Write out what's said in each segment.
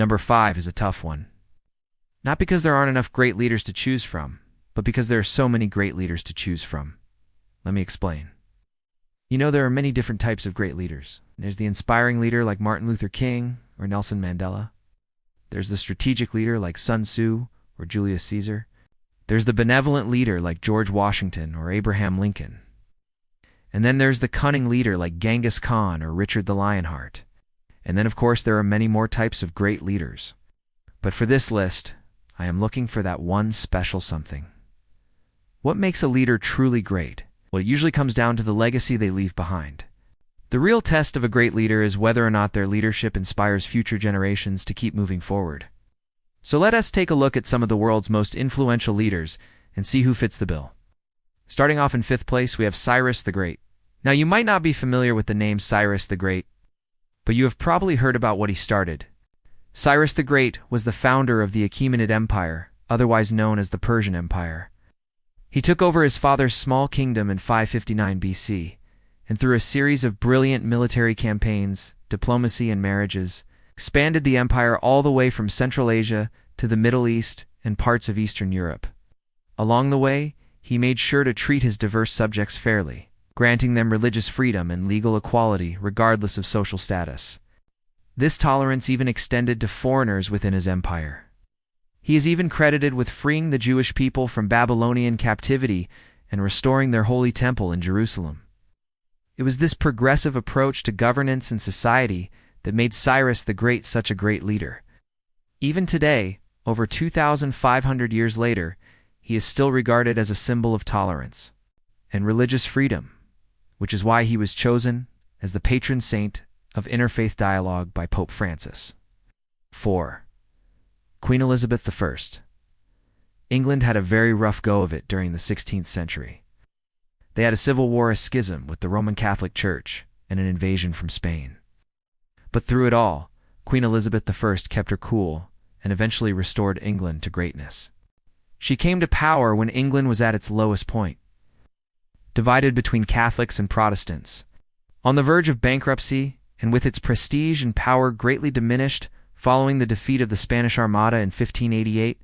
Number 5 is a tough one. Not because there aren't enough great leaders to choose from, but because there are so many great leaders to choose from. Let me explain. You know, there are many different types of great leaders. There's the inspiring leader like Martin Luther King or Nelson Mandela. There's the strategic leader like Sun Tzu or Julius Caesar. There's the benevolent leader like George Washington or Abraham Lincoln. And then there's the cunning leader like Genghis Khan or Richard the Lionheart. And then, of course, there are many more types of great leaders. But for this list, I am looking for that one special something. What makes a leader truly great? Well, it usually comes down to the legacy they leave behind. The real test of a great leader is whether or not their leadership inspires future generations to keep moving forward. So let us take a look at some of the world's most influential leaders and see who fits the bill. Starting off in 5th place, we have Cyrus the Great. Now, you might not be familiar with the name Cyrus the Great, but you have probably heard about what he started. Cyrus the Great was the founder of the Achaemenid Empire, otherwise known as the Persian Empire. He took over his father's small kingdom in 559 BC, and through a series of brilliant military campaigns, diplomacy, and marriages, expanded the empire all the way from Central Asia to the Middle East and parts of Eastern Europe. Along the way, he made sure to treat his diverse subjects fairly, granting them religious freedom and legal equality regardless of social status. This tolerance even extended to foreigners within his empire. He is even credited with freeing the Jewish people from Babylonian captivity and restoring their holy temple in Jerusalem. It was this progressive approach to governance and society that made Cyrus the Great such a great leader. Even today, over 2,500 years later, he is still regarded as a symbol of tolerance and religious freedom, which is why he was chosen as the patron saint of interfaith dialogue by Pope Francis. 4. Queen Elizabeth I. England had a very rough go of it during the 16th century. They had a civil war, a schism with the Roman Catholic Church, and an invasion from Spain. But through it all, Queen Elizabeth I kept her cool and eventually restored England to greatness. She came to power when England was at its lowest point, divided between Catholics and Protestants, on the verge of bankruptcy, and with its prestige and power greatly diminished following the defeat of the Spanish Armada in 1588.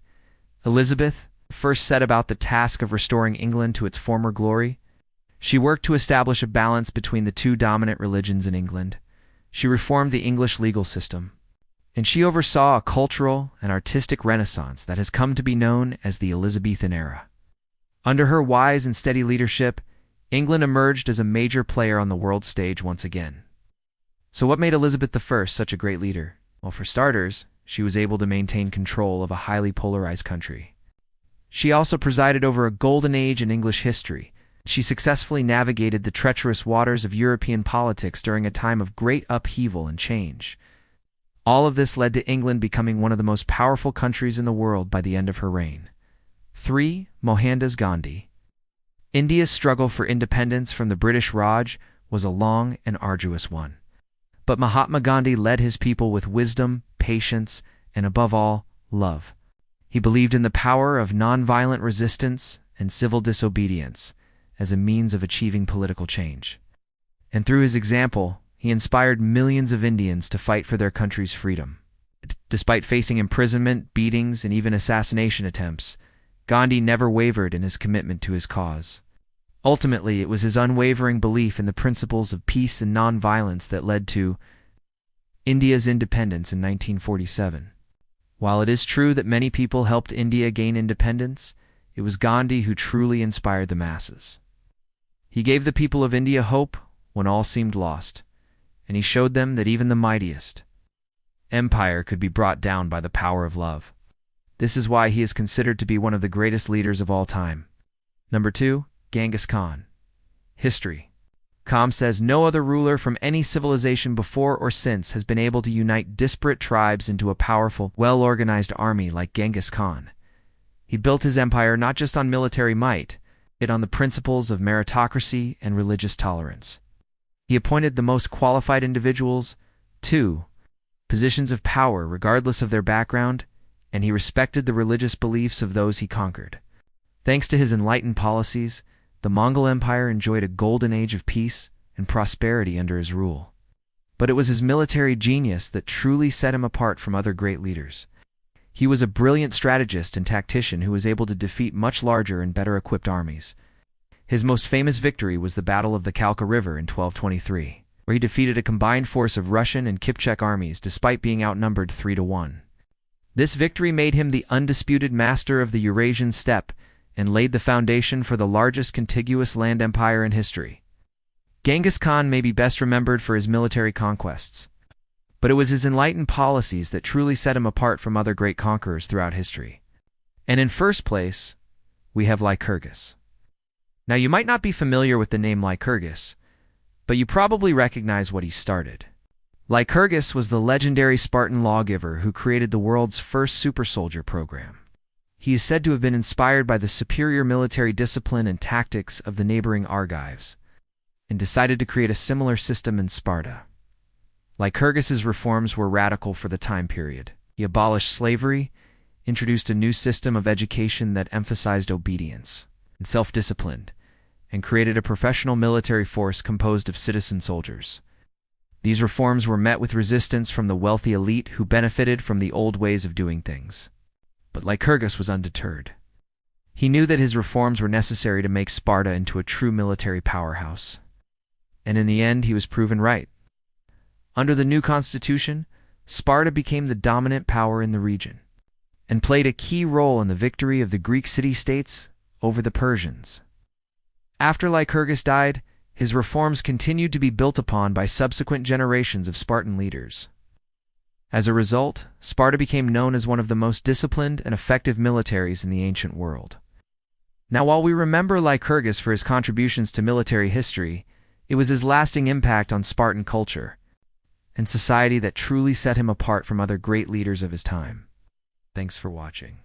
Elizabeth first set about the task of restoring England to its former glory. She worked to establish a balance between the two dominant religions in England. She reformed the English legal system, and she oversaw a cultural and artistic renaissance that has come to be known as the Elizabethan era. Under her wise and steady leadership, England emerged as a major player on the world stage once again. So what made Elizabeth I such a great leader? Well, for starters, she was able to maintain control of a highly polarized country. She also presided over a golden age in English history. She successfully navigated the treacherous waters of European politics during a time of great upheaval and change. All of this led to England becoming one of the most powerful countries in the world by the end of her reign. 3. Mohandas Gandhi. India's struggle for independence from the British Raj was a long and arduous one. But Mahatma Gandhi led his people with wisdom, patience, and above all, love. He believed in the power of nonviolent resistance and civil disobedience as a means of achieving political change. And through his example, he inspired millions of Indians to fight for their country's freedom. Despite facing imprisonment, beatings, and even assassination attempts, Gandhi never wavered in his commitment to his cause. Ultimately, it was his unwavering belief in the principles of peace and nonviolence that led to India's independence in 1947. While it is true that many people helped India gain independence, it was Gandhi who truly inspired the masses. He gave the people of India hope when all seemed lost, and he showed them that even the mightiest empire could be brought down by the power of love. This is why he is considered to be one of the greatest leaders of all time. Number 2. Genghis Khan. History. Khan says no other ruler from any civilization before or since has been able to unite disparate tribes into a powerful, well-organized army like Genghis Khan. He built his empire not just on military might, but on the principles of meritocracy and religious tolerance. He appointed the most qualified individuals to positions of power regardless of their background, and he respected the religious beliefs of those he conquered. Thanks to his enlightened policies, the Mongol Empire enjoyed a golden age of peace and prosperity under his rule. But it was his military genius that truly set him apart from other great leaders. He was a brilliant strategist and tactician who was able to defeat much larger and better equipped armies. His most famous victory was the Battle of the Kalka River in 1223, where he defeated a combined force of Russian and Kipchak armies despite being outnumbered 3-1. This victory made him the undisputed master of the Eurasian steppe and laid the foundation for the largest contiguous land empire in history. Genghis Khan may be best remembered for his military conquests, but it was his enlightened policies that truly set him apart from other great conquerors throughout history. And in first place, we have Lycurgus. Now, you might not be familiar with the name Lycurgus, but you probably recognize what he started. Lycurgus was the legendary Spartan lawgiver who created the world's first super soldier program. He is said to have been inspired by the superior military discipline and tactics of the neighboring Argives, and decided to create a similar system in Sparta. Lycurgus's reforms were radical for the time period. He abolished slavery, introduced a new system of education that emphasized obedience and self-discipline, and created a professional military force composed of citizen soldiers. These reforms were met with resistance from the wealthy elite who benefited from the old ways of doing things. But Lycurgus was undeterred. He knew that his reforms were necessary to make Sparta into a true military powerhouse. And in the end, he was proven right. Under the new constitution, Sparta became the dominant power in the region, and played a key role in the victory of the Greek city-states over the Persians. After Lycurgus died, his reforms continued to be built upon by subsequent generations of Spartan leaders. As a result, Sparta became known as one of the most disciplined and effective militaries in the ancient world. Now, while we remember Lycurgus for his contributions to military history, it was his lasting impact on Spartan culture and society that truly set him apart from other great leaders of his time. Thanks for watching.